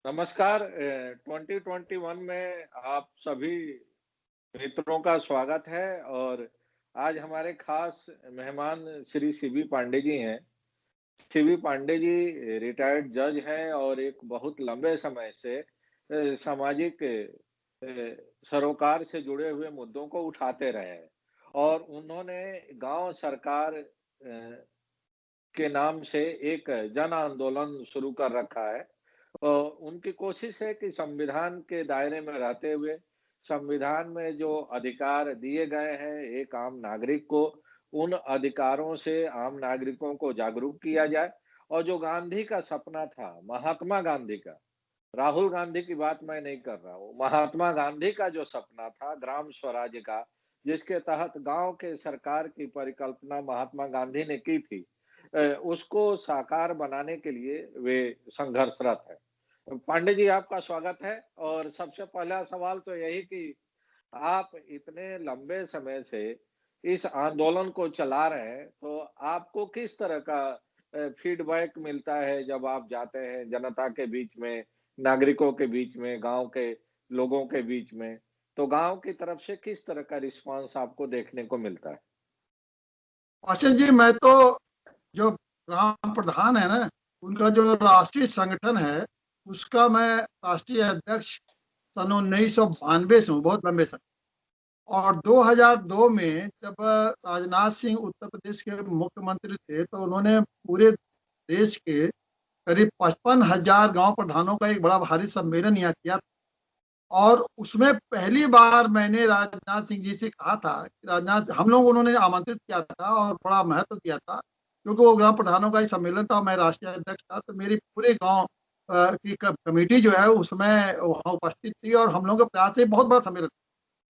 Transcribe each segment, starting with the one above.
नमस्कार। 2021 में आप सभी मित्रों का स्वागत है और आज हमारे खास मेहमान श्री सीबी पांडे जी हैं। सीबी पांडे जी रिटायर्ड जज हैं और एक बहुत लंबे समय से सामाजिक सरोकार से जुड़े हुए मुद्दों को उठाते रहे हैं और उन्होंने गांव सरकार के नाम से एक जन आंदोलन शुरू कर रखा है। उनकी कोशिश है कि संविधान के दायरे में रहते हुए संविधान में जो अधिकार दिए गए हैं एक आम नागरिक को, उन अधिकारों से आम नागरिकों को जागरूक किया जाए। और जो गांधी का सपना था, महात्मा गांधी का, राहुल गांधी की बात मैं नहीं कर रहा हूँ, महात्मा गांधी का जो सपना था ग्राम स्वराज्य का, जिसके तहत गांव के सरकार की परिकल्पना महात्मा गांधी ने की थी, उसको साकार बनाने के लिए वे संघर्षरत है। पांडे जी, आपका स्वागत है। और सबसे पहला सवाल तो यही कि आप इतने लंबे समय से इस आंदोलन को चला रहे हैं, तो आपको किस तरह का फीडबैक मिलता है जब आप जाते हैं जनता के बीच में, नागरिकों के बीच में, गांव के लोगों के बीच में? तो गांव की तरफ से किस तरह का रिस्पांस आपको देखने को मिलता है? आशीष जी, मैं तो जो ग्राम प्रधान है ना, उनका जो राष्ट्रीय संगठन है, उसका मैं राष्ट्रीय अध्यक्ष सन 1992 से हूँ, बहुत लंबे समय। और 2002 में जब राजनाथ सिंह उत्तर प्रदेश के मुख्यमंत्री थे, तो उन्होंने पूरे देश के करीब 55,000 गांव प्रधानों का एक बड़ा भारी सम्मेलन यहाँ किया। और उसमें पहली बार मैंने राजनाथ सिंह जी से कहा था कि राजनाथ, हम लोग उन्होंने आमंत्रित किया था और बड़ा महत्व दिया था, क्योंकि वो ग्राम प्रधानों का ही सम्मेलन था, मैं राष्ट्रीय अध्यक्ष था, तो मेरी पूरे गांव की कमेटी जो है उसमें वहाँ उपस्थित थी और हम लोगों के प्रयास से बहुत बड़ा सम्मेलन।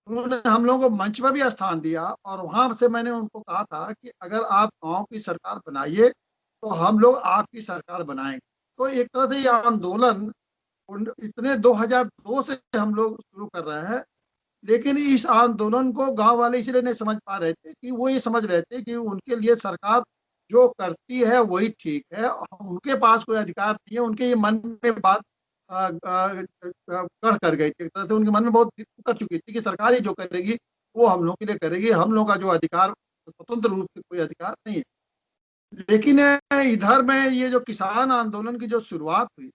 उन्होंने हम लोगों को मंच पर भी स्थान दिया और वहां से मैंने उनको कहा था कि अगर आप गांव की सरकार बनाइए तो हम लोग आपकी सरकार बनाएंगे। तो एक तरह से ये आंदोलन इतने 2002 से हम लोग शुरू कर रहे हैं। लेकिन इस आंदोलन को गांव वाले इसलिए नहीं समझ पा रहे थे कि वो ये समझ रहे थे कि उनके लिए सरकार जो करती है वही ठीक है, उनके पास कोई अधिकार नहीं है। उनके ये मन में बात गढ़ कर गई थी, एक तरह से उनके मन में बहुत उतर चुकी थी कि सरकार ही जो करेगी वो हम लोग के लिए करेगी, हम लोग का जो अधिकार स्वतंत्र रूप से कोई अधिकार नहीं है। लेकिन इधर में ये जो किसान आंदोलन की जो शुरुआत हुई,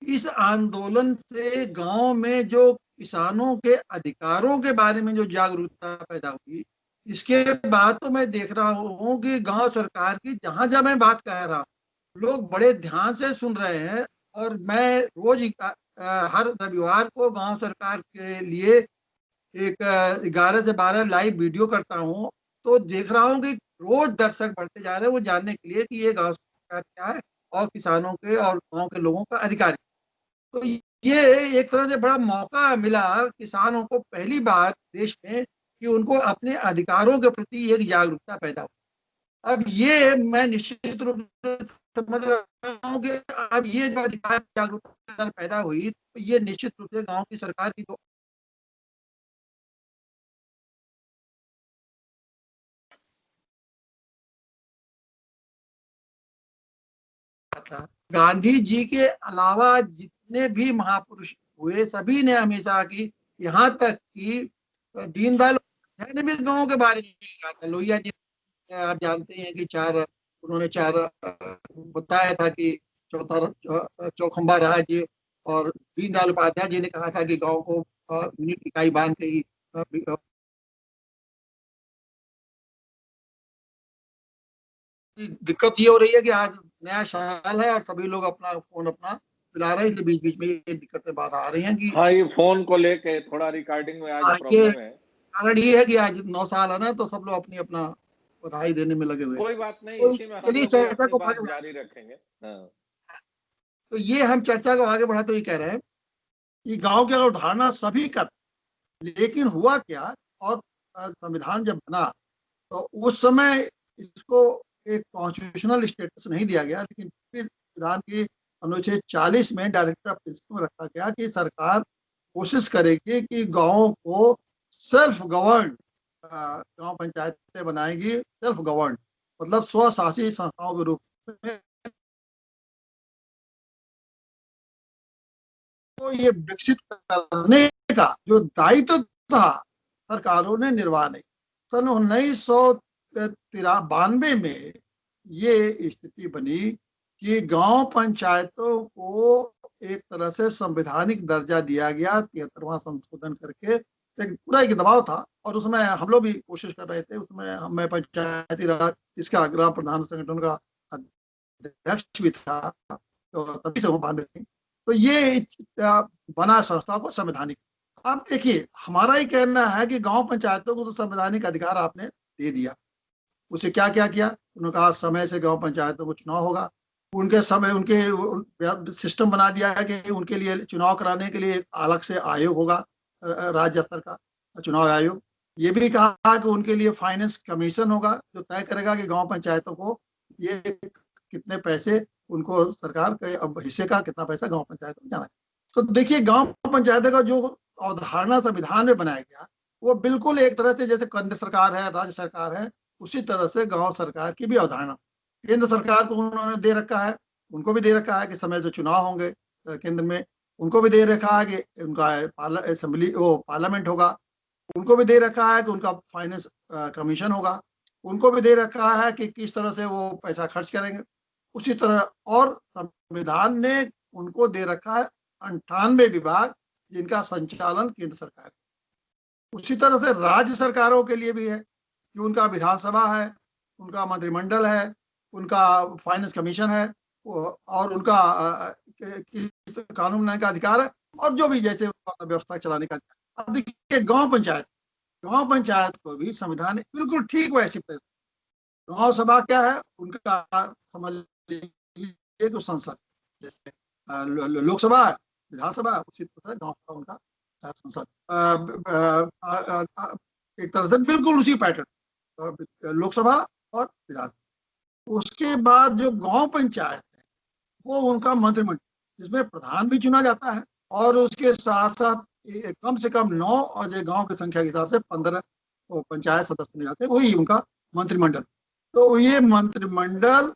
इस आंदोलन से गांव में जो किसानों के अधिकारों के बारे में जो जागरूकता पैदा हुई, इसके बाद तो मैं देख रहा हूँ कि गांव सरकार की जहां जहां मैं बात कह रहा हूँ लोग बड़े ध्यान से सुन रहे हैं। और मैं रोज हर रविवार को गांव सरकार के लिए एक 11 से 12 लाइव वीडियो करता हूँ। तो देख रहा हूँ कि रोज दर्शक बढ़ते जा रहे हैं वो जानने के लिए कि ये गांव सरकार क्या है और किसानों के और गांव के लोगों का अधिकार। तो ये एक तरह से बड़ा मौका मिला किसानों को पहली बार देश में कि उनको अपने अधिकारों के प्रति एक जागरूकता पैदा हो। अब ये मैं निश्चित रूप से समझ रहा हूँ कि अब ये जो अधिकार जागरूकता पैदा हुई, तो ये निश्चित रूप से गांव की सरकार की तो था। गांधी जी के अलावा जितने भी महापुरुष हुए सभी ने हमेशा की, यहाँ तक कि दीनदयाल उपाध्याय ने भी गाँव के बारे में कहा था। लोहिया जी, आप जानते हैं कि उन्होंने चार बताया था कि चौथा चौखंबा राज्य। और दीनदयाल उपाध्याय जी ने कहा था कि गांव को यूनिट इकाई बांध के ही दिक्कत ये हो रही है कि आज नया साल है और सभी लोग अपना फोन अपना चला रहे हैं, इसलिए बीच बीच में ये दिक्कतें बाधा आ रही हैं कि हाँ, ये फोन को लेके थोड़ा रिकॉर्डिंग में आज ये प्रॉब्लम है। कारण ये है कि आज 9 साल है ना, तो सब लोग अपनी अपना बधाई देने में लगे हुए हैं। कोई बात नहीं, तो इसी में हम चलिए लोग भी चर्चा अपनी को बात आगे बढ़ा, जारी रखेंगे। हाँ। तो ये हम चर्चा को आगे बढ़ा तो ये कह रहे हैं कि गांव की अवधारणा सभी का, लेकिन हुआ क्या, और संविधान जब बना तो उस समय इसको एक कॉन्स्टिट्यूशनल स्टेटस नहीं दिया गया, लेकिन फिर संविधान की अनुच्छेद 40 में डायरेक्टर ऑफ प्रिंसिपल रखा गया कि सरकार कोशिश करेगी कि गाँव को सेल्फ गवर्न, गांव पंचायतें बनाएगी सेल्फ गवर्न, मतलब स्वशासी संस्थाओं के रूप में को ये विकसित करने का जो दायित्व था सरकारों ने निर्वाह नहीं। सन 1992 में ये स्थिति बनी कि गांव पंचायतों को एक तरह से संवैधानिक दर्जा दिया गया 73वां संशोधन करके। एक पूरा एक दबाव था और उसमें हम लोग भी कोशिश कर रहे थे। उसमें मैं पंचायती राज इसका ग्राम प्रधान संगठन का अध्यक्ष भी था, तो तभी से वो बांध थी। तो ये बना संस्था को संवैधानिक। अब देखिए, हमारा ही कहना है कि गांव पंचायतों को तो संवैधानिक अधिकार आपने दे दिया। उसे क्या क्या किया? उन्होंने कहा समय से गांव पंचायतों को चुनाव होगा। उनके समय उनके सिस्टम बना दिया है कि उनके लिए चुनाव कराने के लिए अलग से आयोग होगा, राज्य स्तर का चुनाव आयोग। ये भी कहा कि उनके लिए फाइनेंस कमीशन होगा जो तय करेगा कि गांव पंचायतों को ये कितने पैसे उनको सरकार के अब हिस्से का कितना पैसा गांव पंचायत को जाना है। तो देखिए, गांव पंचायत का जो अवधारणा संविधान में बनाया गया वो बिल्कुल एक तरह से जैसे केंद्र सरकार है, राज्य सरकार है, उसी तरह से गांव सरकार की भी अवधारणा केंद्र सरकार को उन्होंने दे रखा है। उनको भी दे रखा है कि समय से चुनाव होंगे केंद्र में। उनको भी दे रखा है कि उनका असेंबली वो पार्लियामेंट होगा। उनको भी दे रखा है कि उनका फाइनेंस कमीशन होगा। उनको भी दे रखा है कि किस तरह से वो पैसा खर्च करेंगे। उसी तरह और संविधान ने उनको दे रखा है 98 विभाग जिनका संचालन केंद्र सरकार। उसी तरह से राज्य सरकारों के लिए भी है कि उनका विधानसभा है, उनका मंत्रिमंडल है, उनका फाइनेंस कमीशन है और उनका कानून बनाने का अधिकार है और जो भी जैसे व्यवस्था चलाने का अधिकार। अब देखिए, गांव पंचायत को भी संविधान ने बिल्कुल ठीक वैसे गांव सभा क्या है उनका समझ लीजिए तो संसद, जैसे लोकसभा है, विधानसभा है, उसी तरह गांव सभा उनका संसद। एक तरह से बिल्कुल उसी पैटर्न लोकसभा और विधानसभा। उसके बाद जो गांव पंचायत है वो उनका मंत्रिमंडल, जिसमें प्रधान भी चुना जाता है और उसके साथ साथ कम से कम 9 और जो गांव की संख्या के हिसाब से 15 पंचायत सदस्य चुने जाते हैं, वही उनका मंत्रिमंडल। तो ये मंत्रिमंडल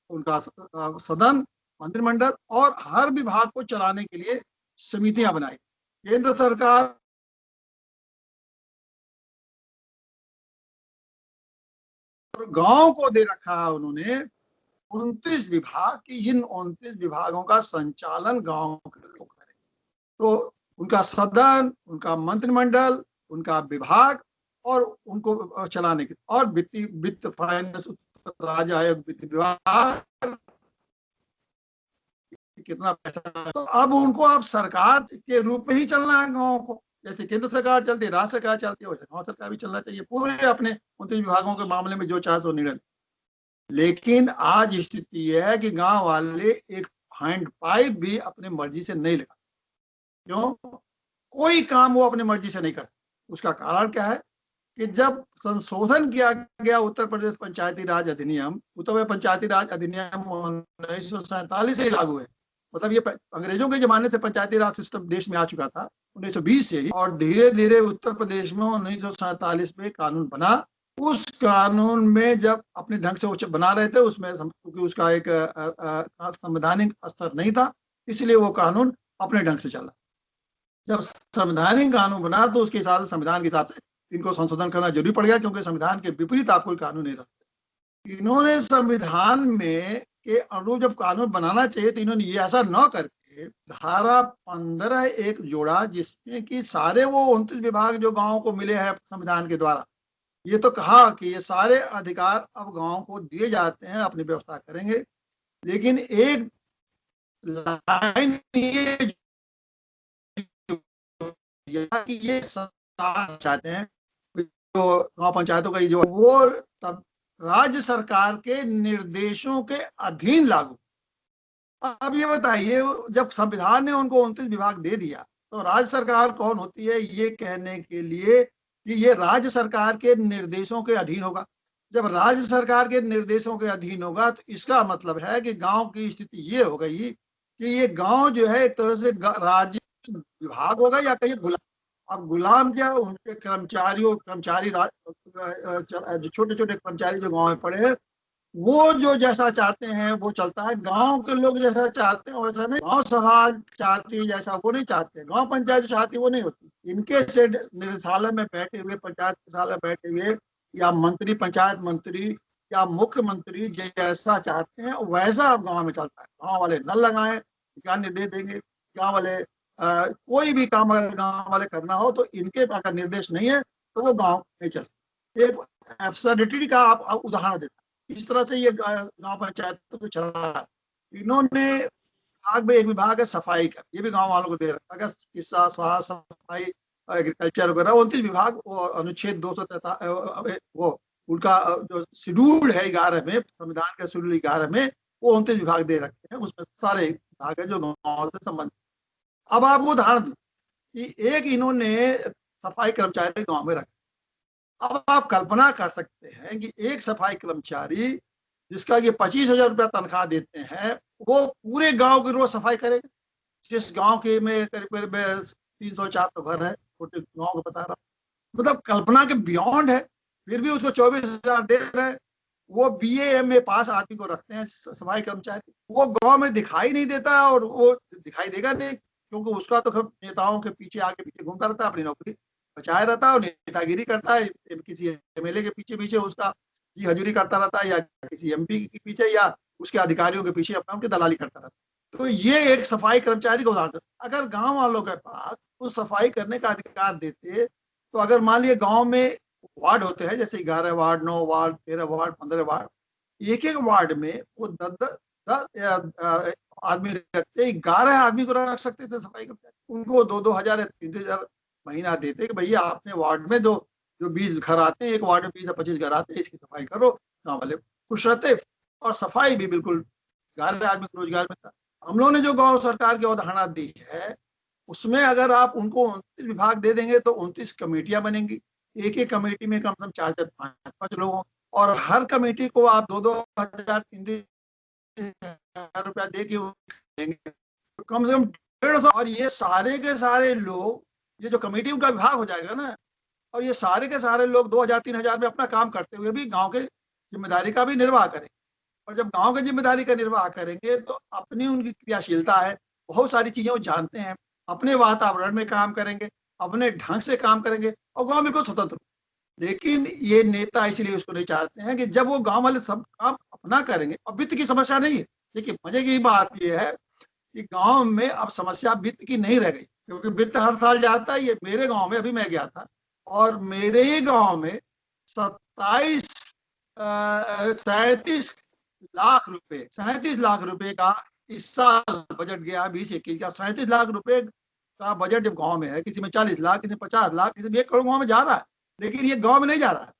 उनका सदन, मंत्रिमंडल और हर विभाग को चलाने के लिए समितियां बनाई। केंद्र सरकार गांव को दे रखा है उन्होंने 29 विभाग की। इन 29 विभागों का संचालन गांव के लोग करें। तो उनका सदन, उनका मंत्रिमंडल, उनका विभाग और उनको चलाने के और वित्त फाइनेंस राज्य आयोग वित्त विभाग कितना पैसा। तो अब उनको आप सरकार के रूप में ही चलना है गाँव को। जैसे केंद्र सरकार चलती है, राज्य सरकार चलती है, वैसे गाँव सरकार भी चलना चाहिए पूरे अपने 29 विभागों के मामले में जो चाहे सो निर्णय। लेकिन आज स्थिति यह है कि गांव वाले एक हैंड पाइप भी अपने मर्जी से नहीं लगा। क्यों? कोई काम वो अपने मर्जी से नहीं करते। उसका कारण क्या है कि जब संशोधन किया गया उत्तर प्रदेश पंचायती राज अधिनियम, उत्तर पंचायती राज अधिनियम 1947 से लागू है। मतलब ये अंग्रेजों के जमाने से पंचायती राज सिस्टम देश में आ चुका था 1920 से ही, और धीरे धीरे उत्तर प्रदेश में 1947 में कानून बना। उस कानून में जब अपने ढंग से वो बना रहे थे, उसमें क्योंकि उसका एक संवैधानिक स्तर नहीं था, इसलिए वो कानून अपने ढंग से चला। जब संवैधानिक कानून बना तो उसके हिसाब से संविधान के हिसाब से इनको संशोधन करना जरूरी पड़ गया, क्योंकि संविधान के विपरीत आप कोई कानून नहीं रखते। इन्होंने संविधान में के अनुरूप जब कानून बनाना चाहिए तो इन्होंने ये ऐसा न करके धारा 15 एक जोड़ा, जिसमें कि सारे वो 29 विभाग जो गांव को मिले हैं संविधान के द्वारा, ये तो कहा कि ये सारे अधिकार अब गांव को दिए जाते हैं, अपनी व्यवस्था करेंगे। लेकिन एक लाइन ये चाहते हैं जो गांव पंचायतों का जो वो तब राज्य सरकार के निर्देशों के अधीन लागू। अब ये बताइए, जब संविधान ने उनको 29 विभाग दे दिया तो राज्य सरकार कौन होती है ये कहने के लिए कि ये राज्य सरकार के निर्देशों के अधीन होगा। जब राज्य सरकार के निर्देशों के अधीन होगा तो इसका मतलब है कि गांव की स्थिति ये हो गई कि ये गांव जो है एक तरह से राज्य विभाग होगा या कहीं गुलाम। अब गुलाम क्या, उनके कर्मचारी जो छोटे छोटे कर्मचारी जो गांव में पड़े हैं, वो जो जैसा चाहते हैं वो चलता है। गांव के लोग जैसा चाहते हैं वैसा नहीं। गांव समाज चाहती है जैसा वो नहीं चाहते। गांव पंचायत जो चाहती है वो नहीं होती। इनके से निदेशालय में बैठे हुए, पंचायत निदेशालय बैठे हुए, या मंत्री, पंचायत मंत्री या मुख्यमंत्री जैसा चाहते हैं वैसा अब गाँव में चलता है। गाँव वाले नल लगाए, क्या निर्देश देंगे। गाँव वाले कोई भी काम अगर गाँव वाले करना हो तो इनके अगर निर्देश नहीं है तो वो गाँव नहीं चलता। एक एब्सर्डिटी का आप उदाहरण देते, इस तरह से ये गांव पंचायत तो चल रहा है। इन्होंने विभाग में एक विभाग है सफाई का, ये भी गांव वालों को दे रखा है। अगर किस्सा, स्वास्थ्य, सफाई, एग्रीकल्चर वगैरह 29 विभाग, वो अनुच्छेद 243 वो उनका जो शेड्यूल है 11 में, संविधान के शेड्यूल 11 में वो 29 विभाग दे रखे हैं। उसमें सारे विभाग है जो गाँव से संबंधित। अब आप वो उदाहरण दी कि एक इन्होंने सफाई कर्मचारी गाँव में रखा। अब आप कल्पना कर सकते हैं कि एक सफाई कर्मचारी जिसका ये 25,000 रुपया तनख्वाह देते हैं, वो पूरे गांव की रोज सफाई करेगा। जिस गांव के में करीब करीब 300-400 घर है, छोटे गांव को बता रहा हूँ, मतलब कल्पना के बियॉन्ड है। फिर भी उसको 24,000 दे रहे हैं। वो BA MA पास आदमी को रखते हैं सफाई कर्मचारी। वो गांव में दिखाई नहीं देता और वो दिखाई देगा नहीं, क्योंकि उसका तो नेताओं के पीछे आगे पीछे घूमता रहता है, अपनी नौकरी बचाए रहता है और नेतागिरी करता है। किसी MLA के पीछे पीछे उसका जी हजूरी करता रहता है, या किसी MP के पीछे, या उसके अधिकारियों के पीछे अपना उनकी दलाली करता रहता है। तो ये एक सफाई कर्मचारी का उदाहरण। अगर गांव वालों के पास उस सफाई करने का अधिकार देते, तो अगर मान लिया गांव में वार्ड होते हैं, जैसे 11 वार्ड, 9 वार्ड, 13 वार्ड, 15 वार्ड, एक एक वार्ड में वो 10 आदमी रखते, 11 आदमी को रख सकते थे सफाई कर्मचारी। उनको 2-2 हजार या 3-3 हजार महीना देते कि भैया आपने वार्ड में जो जो 20 घर आते हैं, एक वार्ड में 20 या 25 घर आते हैं, इसकी सफाई करो। गाँव वाले खुश रहते और सफाई भी बिल्कुल 11 आदमी को रोजगार मिलता। हम लोगों ने जो गाँव सरकार की अवधारणा दी है, उसमें अगर आप उनको 29 विभाग दे देंगे तो 29 कमेटियां बनेंगी। एक एक कमेटी में कम से कम 4-4, 5-5 लोग हों, और हर कमेटी को आप 2-2 हजार, 3-3 हजार रुपया दे के देंगे, तो कम से कम 150। और ये सारे के सारे लोग, ये जो कमेटी उनका विभाग हो जाएगा ना, और ये सारे के सारे लोग 2,000-3,000 में अपना काम करते हुए भी गांव के जिम्मेदारी का भी निर्वाह करेंगे। और जब गांव की जिम्मेदारी का निर्वाह करेंगे तो अपनी उनकी क्रियाशीलता है, बहुत सारी चीजें वो जानते हैं, अपने वातावरण में काम करेंगे, अपने ढंग से काम करेंगे और गांव बिल्कुल स्वतंत्र। लेकिन ये नेता इसलिए उसको नहीं चाहते हैं कि जब वो गांव वाले सब काम अपना करेंगे, और वित्त की समस्या नहीं है। देखिए मजे की बात ये है कि गांव में अब समस्या वित्त की नहीं रह गई, क्योंकि वित्त हर साल जाता है। ये मेरे गांव में अभी मैं गया था, और मेरे ही गांव में 37 लाख रुपए का इस साल बजट गया 2021 का। 37 लाख रुपए का बजट जब गांव में है, किसी में 40 लाख, किसी में 50 लाख, किसी में 1 करोड़ गांव में जा रहा है, लेकिन ये गांव में नहीं जा रहा है।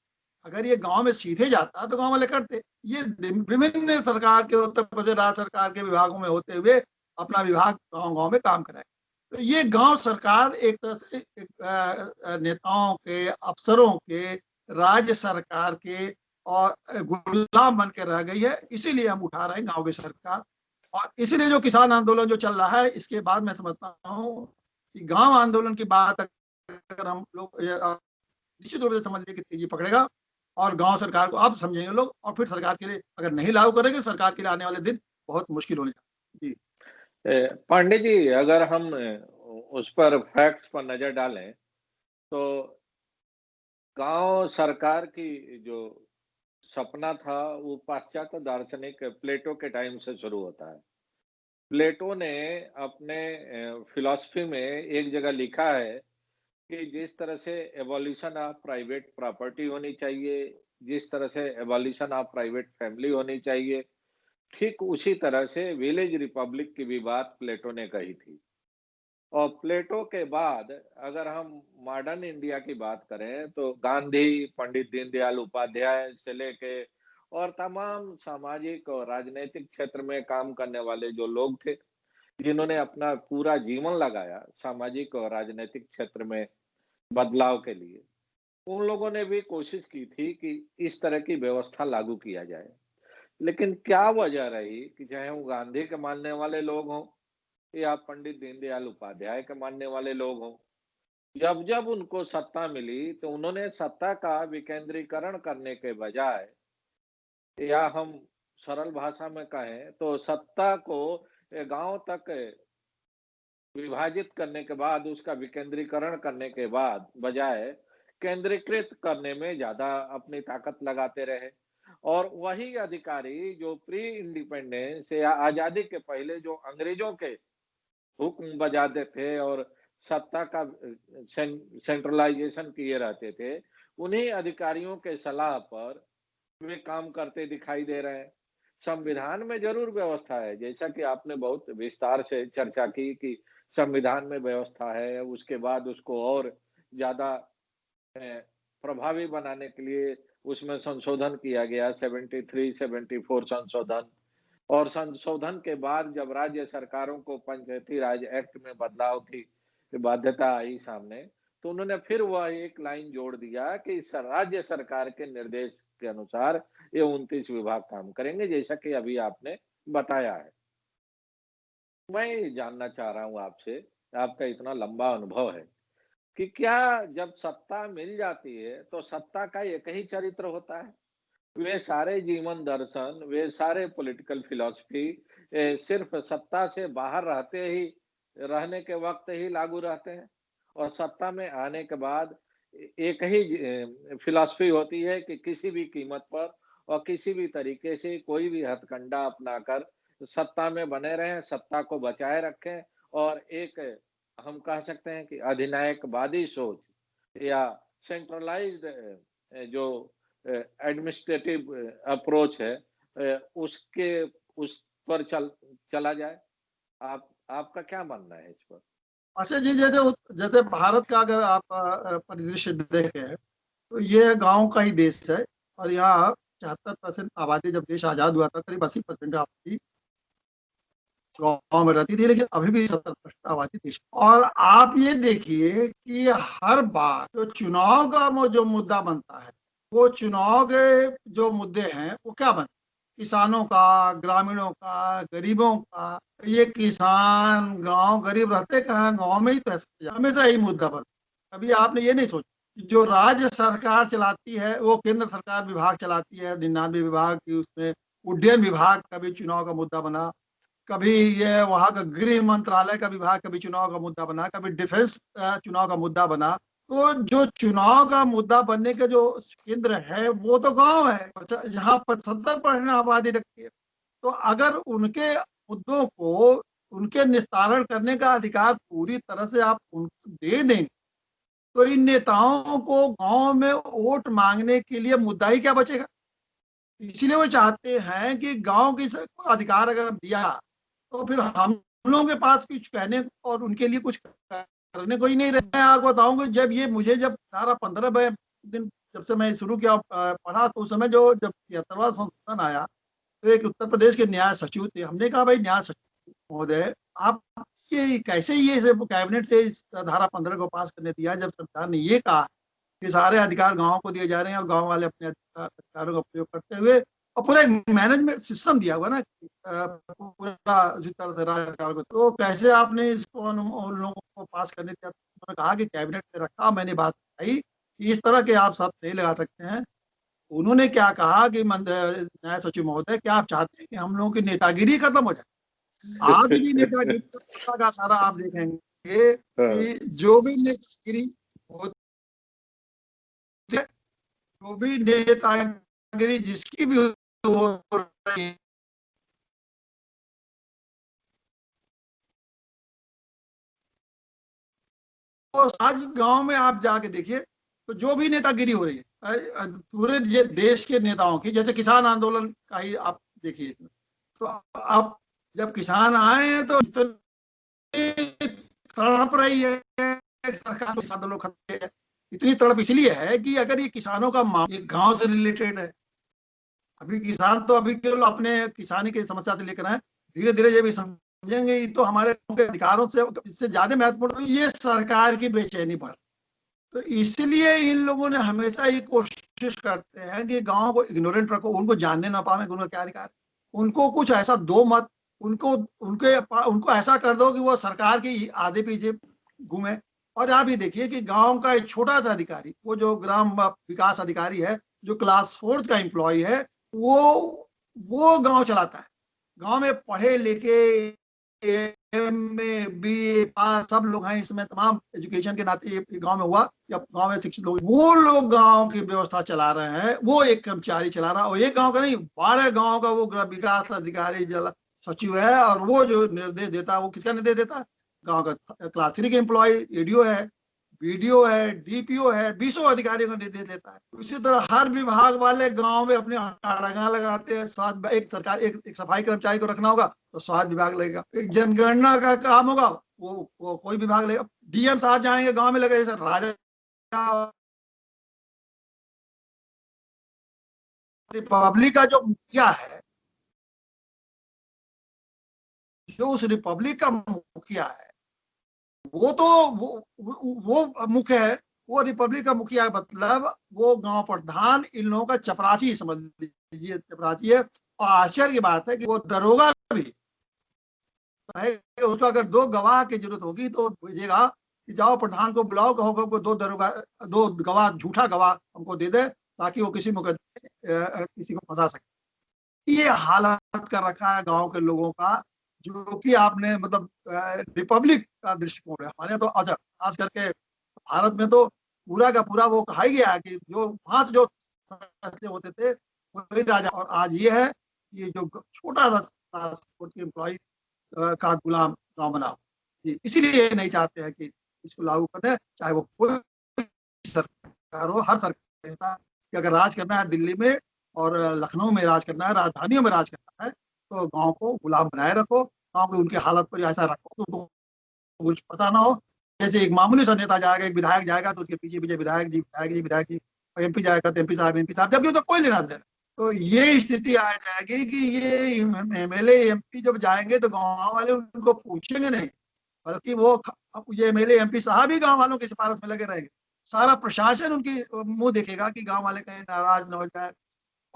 अगर ये गांव में सीधे जाता तो गांव वाले करते। ये विभिन्न सरकार के, उत्तर प्रदेश राज्य सरकार के विभागों में होते हुए अपना विभाग गांव गांव में काम कराए। तो ये गांव सरकार एक तरह से नेताओं के, अफसरों के, राज्य सरकार के और गुलाम बन के रह गई है। इसीलिए हम उठा रहे हैं गांव की सरकार। और इसीलिए जो किसान आंदोलन जो चल रहा है, इसके बाद मैं समझता हूँ कि गांव आंदोलन की बात अगर हम लोग निश्चित रूप से समझ लिए कि तेजी पकड़ेगा, और गांव सरकार को अब समझेंगे लोग, और फिर सरकार के लिए अगर नहीं लागू करेंगे, सरकार के लिए आने वाले दिन बहुत मुश्किल होने जा। जी। पांडे जी, अगर हम उस पर फैक्ट्स पर नजर डालें तो गांव सरकार की जो सपना था वो पाश्चात्य दार्शनिक प्लेटो के टाइम से शुरू होता है। प्लेटो ने अपने फिलॉसफी में एक जगह लिखा है कि जिस तरह से एवोल्यूशन ऑफ प्राइवेट प्रॉपर्टी होनी चाहिए, जिस तरह से एवोल्यूशन ऑफ प्राइवेट फैमिली होनी चाहिए, ठीक उसी तरह से विलेज रिपब्लिक की भी बात प्लेटो ने कही थी। और प्लेटो के बाद अगर हम मॉडर्न इंडिया की बात करें तो गांधी, पंडित दीनदयाल उपाध्याय से लेके और तमाम सामाजिक और राजनीतिक क्षेत्र में काम करने वाले जो लोग थे, जिन्होंने अपना पूरा जीवन लगाया सामाजिक और राजनीतिक क्षेत्र में बदलाव के लिए, उन लोगों ने भी कोशिश की थी कि इस तरह की व्यवस्था लागू किया जाए। लेकिन क्या वजह रही कि चाहे वो गांधी के मानने वाले लोग हों या पंडित दीनदयाल उपाध्याय के मानने वाले लोग हों, जब जब उनको सत्ता मिली तो उन्होंने सत्ता का विकेंद्रीकरण करने के बजाय या हम सरल भाषा में कहें तो सत्ता को गांव तक विभाजित करने के बाद, उसका विकेंद्रीकरण करने के बाद बजाय केंद्रीकृत करने में ज्यादा अपनी ताकत लगाते रहे। और वही अधिकारी जो प्री इंडिपेंडेंस या आजादी के पहले जो अंग्रेजों के हुक्म बजाते थे और सत्ता का सेंट्रलाइजेशन किए रहते थे, उन्हीं अधिकारियों के सलाह पर वे काम करते दिखाई दे रहे हैं। संविधान में ज़रूर व्यवस्था है, जैसा कि आपने बहुत विस्तार से चर्चा की कि संविधान में व्यवस्था है, उसके बाद उसको और ज़्यादा प्रभावी बनाने के लिए उसमें संशोधन किया गया, 73-74 संशोधन। और संशोधन के बाद जब राज्य सरकारों को पंचायती राज एक्ट में बदलाव की बाध्यता आई सामने, तो उन्होंने फिर वह एक लाइन जोड़ दिया कि राज्य सरकार के निर्देश के अनुसार ये 29 विभाग काम करेंगे, जैसा कि अभी आपने बताया है। मैं ये जानना चाह रहा हूँ आपसे, आपका इतना लंबा अनुभव है कि क्या जब सत्ता मिल जाती है, तो सत्ता का एक ही चरित्र होता है? वे सारे जीवन दर्शन, वे सारे पॉलिटिकल फिलॉसफी सिर्फ सत्ता से बाहर रहने के वक्त ही लागू रहते हैं और सत्ता में आने के बाद एक ही फिलॉसफी होती है कि किसी भी कीमत पर और किसी भी तरीके से कोई भी हथकंडा अपनाकर सत्ता में बने रहें, सत्ता को बचाए रखें और एक हम कह सकते हैं कि अधिनायकवादी सोच या सेंट्रलाइज्ड जो एडमिनिस्ट्रेटिव अप्रोच है उसके उस पर चला जाए। आपका क्या मानना है इस पर? अच्छा जी, जैसे जैसे भारत का अगर आप परिदृश्य देखें तो ये गांव का ही देश है और यहाँ 74% आबादी, जब देश आजाद हुआ था करीब 80% आबादी गांव में रहती थी, लेकिन अभी भी 70% आबादी देश। और आप ये देखिए कि हर बार जो चुनाव का जो मुद्दा बनता है, वो चुनाव के जो मुद्दे हैं वो क्या बनते हैं? किसानों का, ग्रामीणों का, गरीबों का। ये किसान गांव गरीब रहते कहाँ, गांव में ही तो है, हमेशा यही मुद्दा बनता है। कभी आपने ये नहीं सोचा जो राज्य सरकार चलाती है वो केंद्र सरकार विभाग चलाती है, 99 विभाग की, उसमें उड्डयन विभाग का भी चुनाव का मुद्दा बना, कभी ये वहाँ का गृह मंत्रालय का विभाग कभी चुनाव का मुद्दा बना, कभी डिफेंस चुनाव का मुद्दा बना। तो जो चुनाव का मुद्दा बनने के जो केंद्र है वो तो गांव है, जहाँ 75% आबादी रखती है। तो अगर उनके मुद्दों को, उनके निस्तारण करने का अधिकार पूरी तरह से आप उनको दे देंगे, तो इन नेताओं को गांव में वोट मांगने के लिए मुद्दा ही क्या बचेगा। इसलिए वो चाहते हैं कि गांव की अधिकार अगर दिया तो फिर हम लोगों के पास कुछ कहने और उनके लिए कुछ करने को ही नहीं रहता है। आपको बताऊंगा, जब सारा 15 दिन जब से मैं शुरू किया पढ़ा, तो उस समय जब 73वां संशोधन आया तो एक उत्तर प्रदेश के न्याय सचिव थे। हमने कहा भाई न्याय सचिव महोदय, आप ये कैसे ये कैबिनेट से इस धारा 15 को पास करने दिया जब सरकार ने ये कहा कि सारे अधिकार गांव को दिए जा रहे हैं और गांव वाले अपने अधिकारों का प्रयोग करते हुए, और पूरा एक मैनेजमेंट सिस्टम दिया हुआ ना पूरा उसी तरह से राज्य को, तो कैसे आपने इसको उन लोगों को पास करने दिया? उन्होंने कहा कि कैबिनेट में रखा, मैंने बात बताई कि इस तरह के आप सब नहीं लगा सकते हैं। उन्होंने क्या कहा कि न्याय सचिव महोदय, क्या आप चाहते हैं कि हम लोगों की नेतागिरी खत्म हो जाए? आज भी नेतागिरी का सारा आप देखेंगे कि जो भी नेतागिरी जो भी नेतागिरी जिसकी भी हो रही है, तो आज गांव में आप जाके देखिए तो जो भी नेतागिरी हो रही है पूरे देश के नेताओं की, जैसे किसान आंदोलन का ही आप देखिए, तो आप जब किसान आए हैं तो तड़प रही है सरकार, किसान आंदोलन खत्म है। इतनी तड़प इसलिए है कि अगर ये किसानों का मामला गांव से रिलेटेड है, अभी किसान तो अभी केवल अपने किसानी की समस्या से लेकर आए, धीरे धीरे ये भी समझेंगे ये तो हमारे अधिकारों से इससे ज्यादा महत्वपूर्ण, ये सरकार की बेचैनी बढ़। तो इसलिए इन लोगों ने हमेशा ये कोशिश करते हैं कि गांव को इग्नोरेंट रखो, उनको जानने ना पावे उनका क्या अधिकार, उनको कुछ ऐसा दो मत, उनको ऐसा कर दो कि वो सरकार की आधे पीछे घूमे। और आप ये देखिए कि गांव का एक छोटा सा अधिकारी, वो जो ग्राम विकास अधिकारी है, जो क्लास 4 का एम्प्लॉय है, वो गांव चलाता है। गांव में पढ़े लिखे एमए बीए पास सब लोग हैं इसमें, तमाम एजुकेशन के नाते ये गांव में हुआ या गांव में शिक्षित लोग, वो लोग गांव की व्यवस्था चला रहे हैं। वो एक कर्मचारी चला रहा है, और एक गांव का नहीं 12 गांव का वो विकास अधिकारी जल सचिव है। और वो जो निर्देश देता है वो किसका निर्देश देता है? गांव का क्लास 3 के एम्प्लॉय एडीओ है, बीडीओ है, डीपीओ है, 20 अधिकारियों का निर्देश देता है। इसी तरह हर विभाग वाले गांव में अपने अड़ंगा लगाते हैं। स्वास्थ्य एक सरकार एक सफाई कर्मचारी को रखना होगा तो स्वास्थ्य विभाग लगेगा, एक जनगणना का काम होगा वो कोई विभाग लगेगा। डीएम साहब जाएंगे गांव में लगे सर राजा रिपब्लिक का जो मुखिया है, जो उस रिपब्लिक का मुखिया है वो तो वो मुख्य है। वो रिपब्लिक का मुखिया मतलब वो गांव प्रधान इन लोगों का चपरासी समझ लीजिए, चपरासी है। और आश्चर्य की बात है कि वो दरोगा भी है। उसको अगर 2 गवाह की जरूरत होगी तो भेजेगा कि जाओ प्रधान को बुलाओ, कहो को 2 गवाह झूठा गवाह हमको दे दे ताकि वो किसी मुकदमे किसी को फंसा सके। ये हालत कर रखा है गांव के लोगों का, जो कि आपने मतलब रिपब्लिक का दृष्टिकोण है हमारे। तो अच्छा, खास करके भारत में तो पूरा का पूरा वो कहा ही गया है कि जो वहां से जो फैसले होते थे वही राजा, और आज ये है ये जो छोटा सा ट्रांसपोर्ट के एम्प्लॉय का गुलाम गांव बना हो। इसीलिए ये नहीं चाहते हैं कि इसको लागू करें, चाहे वो कोई सरकार हो। हर सरकार कहता है कि अगर राज करना है दिल्ली में और लखनऊ में राज करना है, राजधानियों में राज करना है, तो गांव को गुलाम बनाए रखो। गांव की उनकी हालत पर ऐसा रखो तो उनको कुछ पता ना हो। जैसे एक मामूली सा नेता जाएगा, एक विधायक जाएगा तो उसके पीछे पीछे विधायक जी, विधायक जी, विधायक जी, और एमपी जाएगा तो एमपी साहब, जबकि तो कोई लेना देना। तो ये स्थिति आ जाएगी कि ये एमएलए एमपी जब जाएंगे तो गांव वाले उनको पूछेंगे नहीं, बल्कि वो ये एमएलए एमपी साहब ही गांव वालों की सिफारिश में लगे रहेंगे। सारा प्रशासन उनकी मुंह देखेगा कि गांव वाले कहीं नाराज न हो जाए,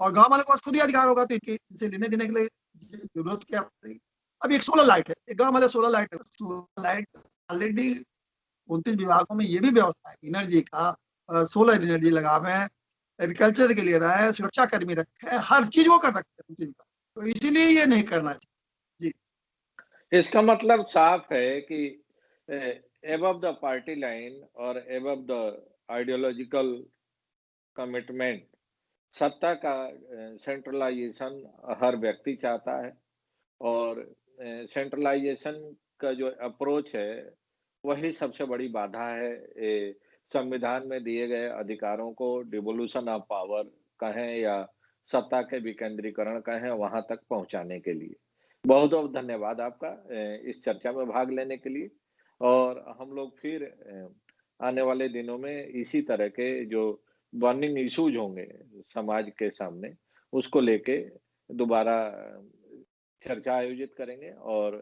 और गांव वाले के पास खुद ही अधिकार होगा तो इनसे लेने देने के लिए जरूरत क्या पड़ेगी। अब एक सोलर लाइट है, एक गांव वाले सोलर लाइट ऑलरेडी 29 विभागों में ये भी व्यवस्था है एनर्जी का, सोलर एनर्जी लगावे हैं, एग्रीकल्चर के लिए रहा है, सुरक्षा कर्मी रखे हैं, हर चीज वो कर सकते हैं। तो इसीलिए ये नहीं करना चाहिए। जी, इसका मतलब साफ है कि एबव द पार्टी लाइन और एबव द आइडियोलॉजिकल कमिटमेंट, सत्ता का सेंट्रलाइजेशन हर व्यक्ति चाहता है। और सेंट्रलाइजेशन का जो अप्रोच है वही सबसे बड़ी बाधा है संविधान में दिए गए अधिकारों को डिवोल्यूशन ऑफ पावर कहें या सत्ता के विकेंद्रीकरण कहें वहां तक पहुंचाने के लिए। बहुत बहुत धन्यवाद आपका इस चर्चा में भाग लेने के लिए। और हम लोग फिर आने वाले दिनों में इसी तरह के जो बर्निंग इश्यूज होंगे समाज के सामने उसको लेके दोबारा चर्चा आयोजित करेंगे और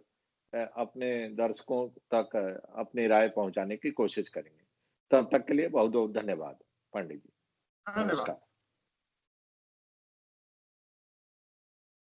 अपने दर्शकों तक अपनी राय पहुंचाने की कोशिश करेंगे। तब तक के लिए बहुत बहुत धन्यवाद पंडित जी। धन्यवाद। नमस्कार।